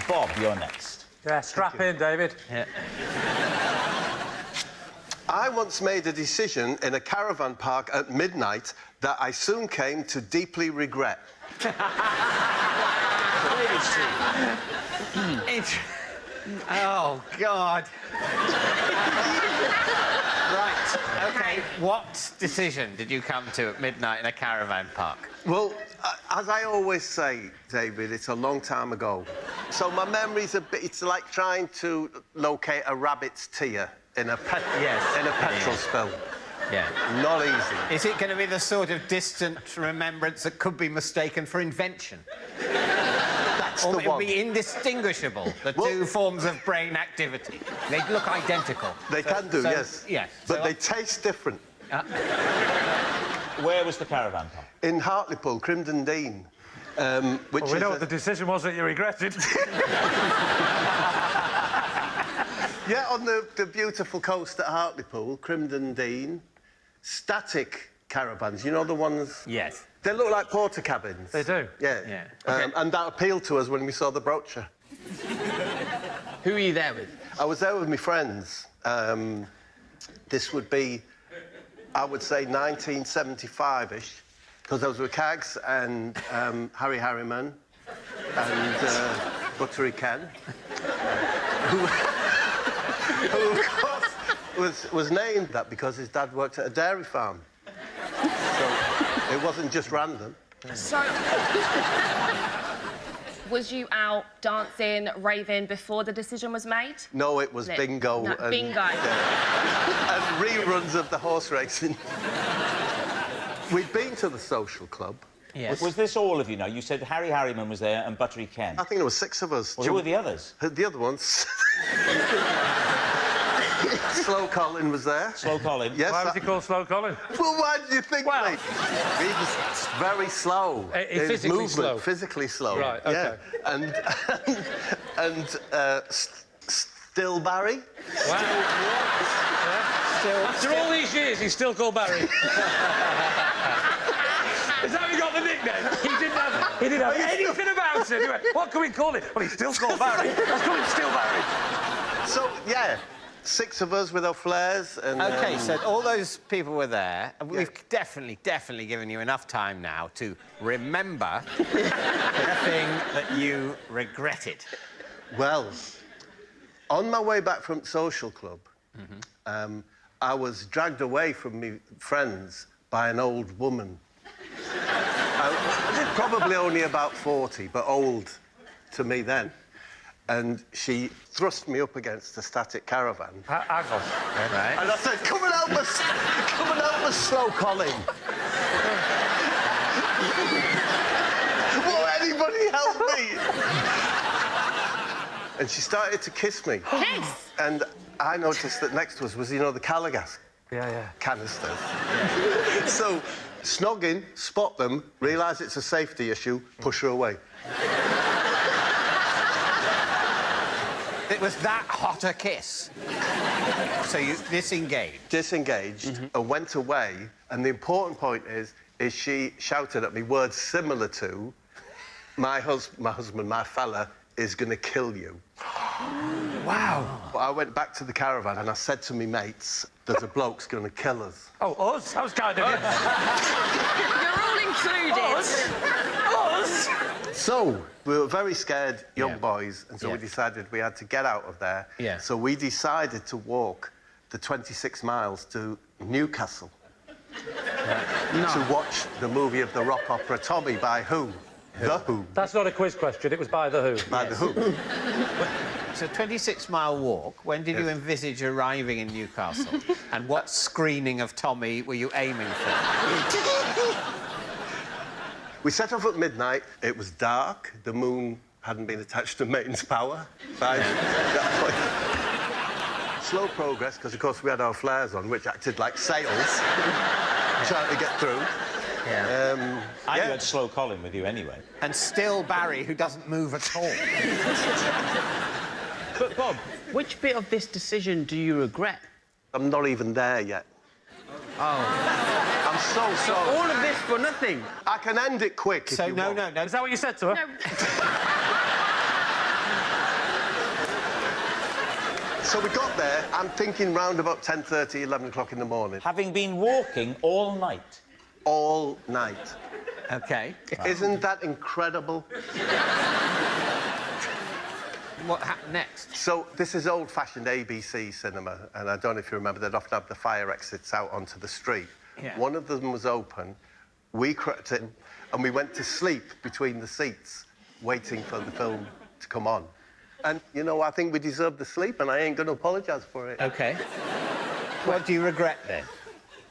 Bob, you're next. Yeah, strap in, David. Yeah. I once made a decision in a caravan park at midnight that I soon came to deeply regret. Oh, God. Right, OK. What decision did you come to at midnight in a caravan park? Well, as I always say, David, it's a long time ago. So my memory's a bit... It's like trying to locate a rabbit's tear in a, petrol spill. Yeah. Not easy. Is it going to be the sort of distant remembrance that could be mistaken for invention? That's Or the it'll one. be indistinguishable, the two forms of brain activity. They look identical. They can do, yes. Yes. But they taste different. Where was the caravan park? In Hartlepool, Crimden Dean, which Well, we is know what the decision was that you regretted. Yeah, on the beautiful coast at Hartlepool, Crimden Dean, static caravans, you know the ones... Yes. They look like porter cabins. They do. Yeah. Yeah. Okay. And that appealed to us when we saw the brochure. Who were you there with? I was there with my friends. This would be, I would say, 1975-ish, because I was with Cags and Harry Harriman and Buttery Ken, who of course, was named that because his dad worked at a dairy farm. So it wasn't just random. So, was you out dancing, raving before the decision was made? No, it was bingo. No, and, bingo. And reruns of the horse racing. We'd been to the social club. Yes. Was this all of you now? You said Harry Harriman was there and Buttery Ken. I think there were 6 of us. Well, who were the others? The other ones. Slow Colin was there. Slow Colin? Yes. Why was he called Slow Colin? Well, why do you think, Well- mate? He was very slow. He's physically movement, slow? Physically slow. Right, OK. Yeah. And still Barry. Wow. After all these years, he's still called Barry. Is that how he got the nickname? He didn't have anything about him. He went, what can we call him? Well, he's still called Barry. Let's call him Still Barry. So, yeah, 6 of us with our flares and... OK, so all those people were there, and we've definitely given you enough time now to remember the thing that you regretted. Well, on my way back from social club, I was dragged away from my friends by an old woman. Probably only about 40, but old to me then. And she thrust me up against a static caravan. Hang on. Right. And I said, come and help us! Come and help us, Slow Colin! Will anybody help me? And she started to kiss me. Kiss? And I noticed that next to us was, you know, the Calagas Yeah. canisters. So, snog in, spot them, realise it's a safety issue, push her away. It was that hot a kiss. So you disengaged. Disengaged and went away, and the important point is she shouted at me words similar to, my husband, my fella, is going to kill you. Wow. But I went back to the caravan and I said to me mates, there's a bloke's going to kill us. Oh, us? That was kind of it. You're all included. Us? So, we were very scared young Yeah. boys, and so we decided we had to get out of there. Yeah. So we decided to walk the 26 miles to Newcastle to watch the movie of the rock opera Tommy by who? The Who. That's not a quiz question. It was by The Who. By The Who. It's a 26-mile walk. When did you envisage arriving in Newcastle? And what screening of Tommy were you aiming for? We set off at midnight. It was dark. The moon hadn't been attached to mains power by that point. Slow progress, because, of course, we had our flares on, which acted like sails, trying to get through. Yeah. I had Slow Colin with you anyway. And still Barry, who doesn't move at all. But, Bob, which bit of this decision do you regret? I'm not even there yet. Oh. I'm so sorry. All of this for nothing? I can end it quick if So, you no, want. no, no. Is that what you said to her? No. So we got there, I'm thinking round about 10:30, 11 o'clock in the morning. Having been walking all night. All night. OK. Isn't that incredible? What happened next? So this is old-fashioned ABC cinema, and I don't know if you remember, they'd often have the fire exits out onto the street. Yeah. One of them was open. We crept in, and we went to sleep between the seats, waiting for the film to come on. And, you know, I think we deserved the sleep, and I ain't going to apologise for it. OK. What do you regret, then?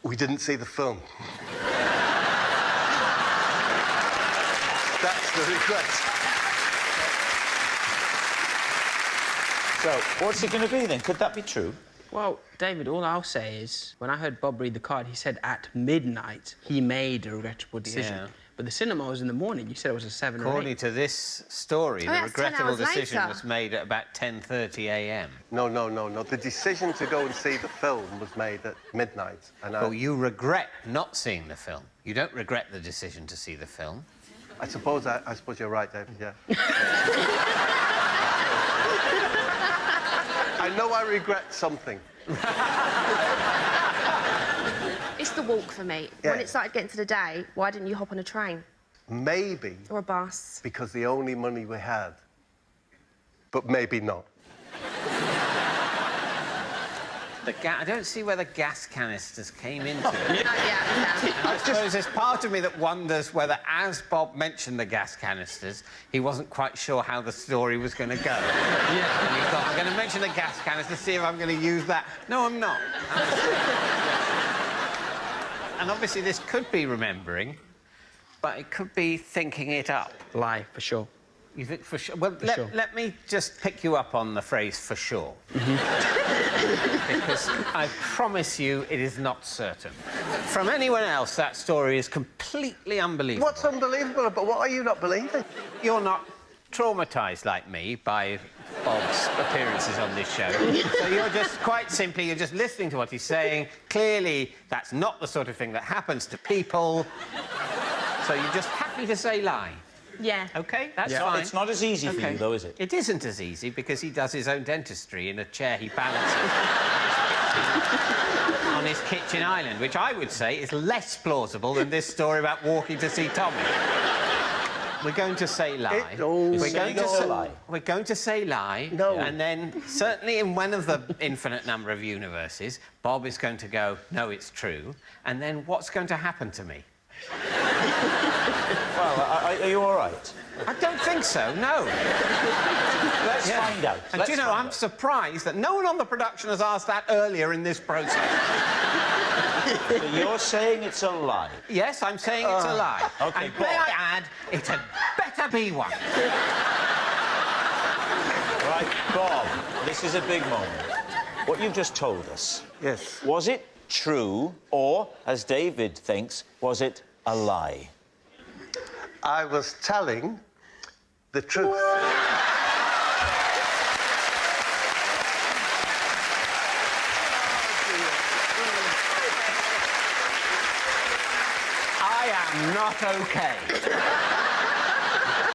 We didn't see the film. That's the regret. So, what's it going to be then? Could that be true? Well, David, all I'll say is, when I heard Bob read the card, he said at midnight he made a regrettable decision. Yeah. But the cinema was in the morning. You said it was a 7 or 8. According to this story, the that's 10 regrettable hours decision later. was made at about 10:30 a.m. No. The decision to go and see the film was made at midnight. And Oh, you regret not seeing the film. You don't regret the decision to see the film. I suppose you're right, David, yeah. I know I regret something. It's the walk for me. Yeah. When it started getting to the day, why didn't you hop on a train Maybe or a bus? because the only money we had. But maybe not. I don't see where the gas canisters came into it. Not yet, no. I suppose there's part of me that wonders whether, as Bob mentioned the gas canisters, he wasn't quite sure how the story was going to go. Yeah. And he thought, I'm going to mention the gas canister, see if I'm going to use that. No, I'm not. And obviously this could be remembering, but it could be thinking it up. Lie, for sure. You think for sure? Well, sure. let me just pick you up on the phrase "for sure," because I promise you it is not certain. From anyone else, that story is completely unbelievable. What's unbelievable about what are you not believing? You're not traumatised like me by Bob's appearances on this show. So you're just, quite simply, you're just listening to what he's saying. Clearly, that's not the sort of thing that happens to people. So you're just happy to say lie. Yeah. OK, that's Yeah. fine. It's not as easy for you, though, is it? It isn't as easy because he does his own dentistry in a chair he balances on his kitchen island, which I would say is less plausible than this story about walking to see Tommy. We're going to say lie. We're going to say lie. No. And then, certainly in one of the infinite number of universes, Bob is going to go, no, it's true. And then what's going to happen to me? Well, are you all right? I don't think so, no. Let's find out. And do you know, I'm surprised that no one on the production has asked that earlier in this process. You're saying it's a lie. Yes, I'm saying it's a lie. OK, And Bob. may I add, it had better be one. Right, Bob, this is a big moment. What you've just told us, Yes. was it true or, as David thinks, was it a lie? I was telling the truth. I am not OK.